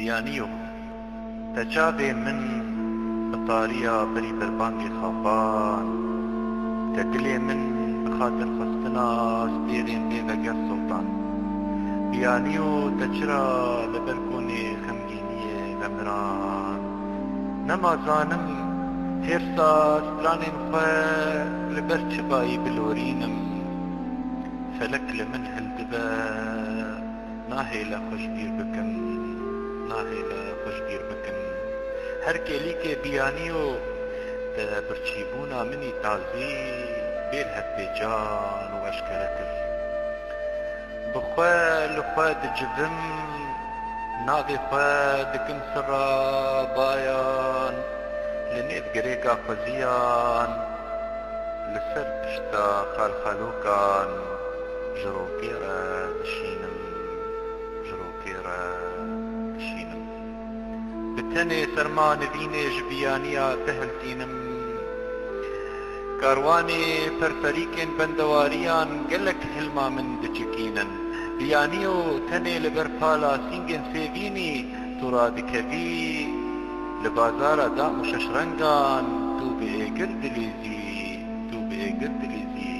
بيانيو تجابي من بطارية بري بربانجي خابان تدلي من بخاطر خصنا سبيرين بيبقى السلطان بيانيو تجرى لبركوني خمجينية غمران نما زانم هرسا ستراني مخواه لبرچباي بلورينم فلك لمن هالدبا ناهي لا خوشبير بكم ناهي لا خوشبير بكم هر كليك بيانيو برچيبونا مني تازي بيل هبجان واشكرتر بخوا لخوا دجبم ناغي خوا دكم سرا بايان لنيت غريقا خزيان لسر بشتا خالخالوكان جروكيرا دشينم جروكيرا دشينم بتني سرمان ديني جبيانيا تهلتينم كارواني فرفريكين بندواريان قلك هلما من دجكينن بيانيو تني لبرفالا سينجن سيفيني ترا دكبي لبازارا دام ششرنگان تو بئي قردليزي تو بئي قردليزي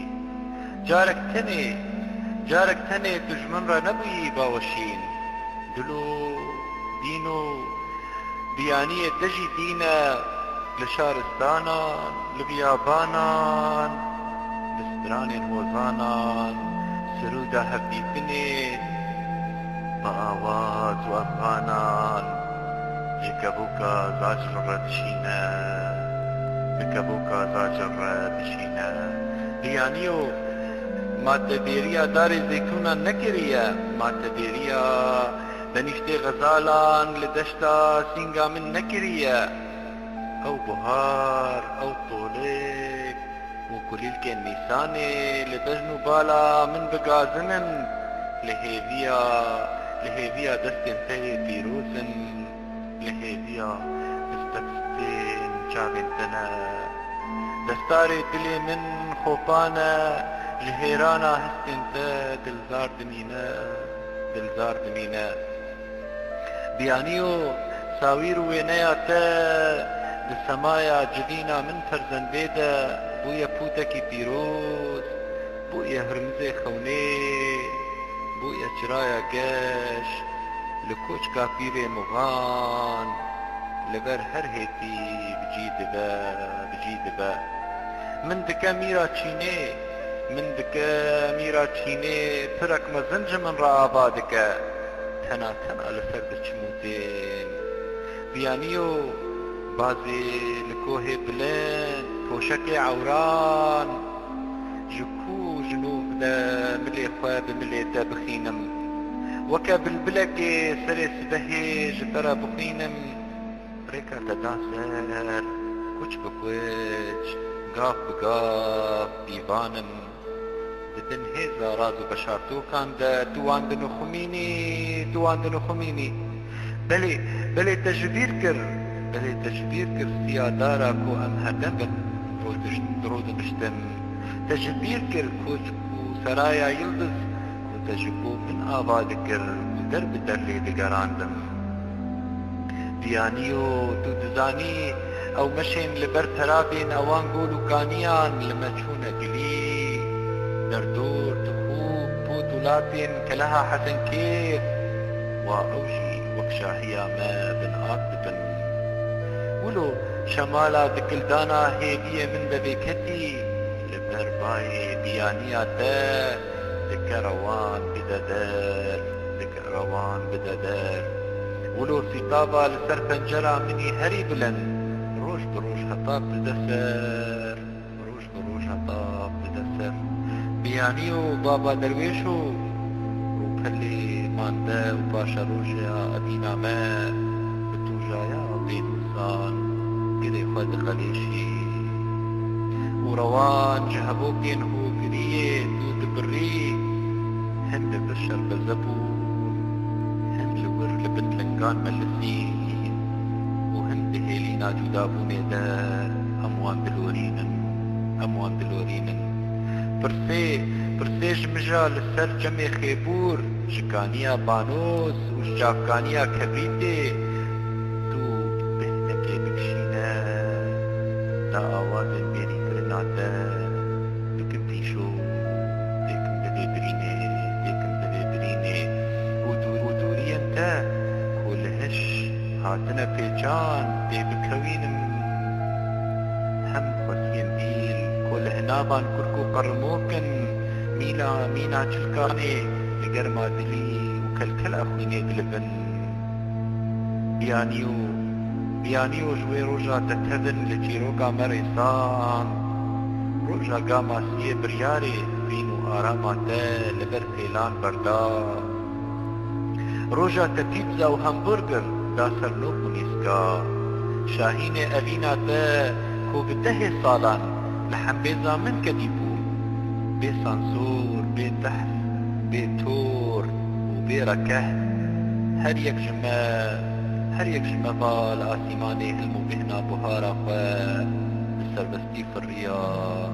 جارك تني تجمن را نبوي باوشين دلو دينو بيانية دجي دينا لشارستانان لبيابانان لسترانين وزانان سرودا هبيبني بآواز وأفغانان جكبوكا زاجر دشينا بكبوكا زاجر دشينا بيانيو ما تديريا داري زيكونا نكريا ما تديريا بنشتي غزالان لدشتا سينغا من نكريا او بهار او طوليك وكليل كان نيساني لدجنو بالا من بقازنن لهيفيا دستن تهي بيروزن لهيفيا دستين جابن تنا دستاري دلي من خوبانا لهيرانا هستن تا دلزار دمينا بيانيو ساوير وينيا تا لسمايا جدينا من فرزن بيدا بويا بوتكي بيروز بويا هرمزي خوني بويا چرايا قاش لكوش كافيري مغان لبر هر هيتي بجيد با من دكا ميرا تشيني فرق مزنج من رابا دكا تنا لسرد چموتين بيانيو بازي لكوهي بلند فوشكي عوران جكو جنوب دا ملي خواب ملي دا بخينم وكا بالبلكي سري سبهي جترا بخينم ريكا تداسر كوش بكوش قاف بقاف بيبانم ددن هيزا رازو بشارتو كان دا دوان دنو خميني بلي تجبير كر سيادارا كو ام هدمن درود نشتم تجبير كر كو سرايا يلدز كو تجبو من آباد كر درب درلي دقراندم ديانيو تو دزاني او مشين لبر ترابين اوان قولو كانيان لمجهون قلي دردور تخوب بوتولاتين كلها حسن كيف واوجي وكشاهيا ما بن آدبن ولو شمالا دكلدانا هيدية من ببيكتي لبرباي بيانيا دا دكروان بددار ولو سيطابا لسر فنجرا مني هري بلن روش بروش هطاب بدسر بيانيو بابا درويشو روبهلي ماندا وباشا روجيا أبينا ما بتوجايا بينوسان كده خد خليشي وروان جهبوكين هو قريه دود بري هند بشر بزبون هند لور لبنت لنقان ملسين وهند هيلينا جدابوني دا أموان دلورينن برسي برسيج مجا لسر جمع خيبور جكانيا بانوس وجاكانيا كبريتي تو بهتكي بكشينا دا آواز ميري كرناتا بكم تيشو ديكم دلي بريني ديكم دلي بريني ودوري انتا كلهش هاتنا بيجان دي بكوينم هم خسين بيل كل هنابان كركو قرموكن مينا چلكاني لگر ما دلي وكلكل اخويني دلبن بيانيو جوي روجا تتهدن لجيروكا مريسان روجا قاما سيه برياري بينو آراماتا لبر فيلان بردا روجا تبيتزا وهمبرجر دا سرنوكو نيسكا شاهين أبينا تا كو بده صالان لحم بيزا من كديبو بي سانسور بي تحف بي تور وبي ركه هر يك جمع بال آسيماني هلمو بهنا بهارا خوا السربستي في الرياض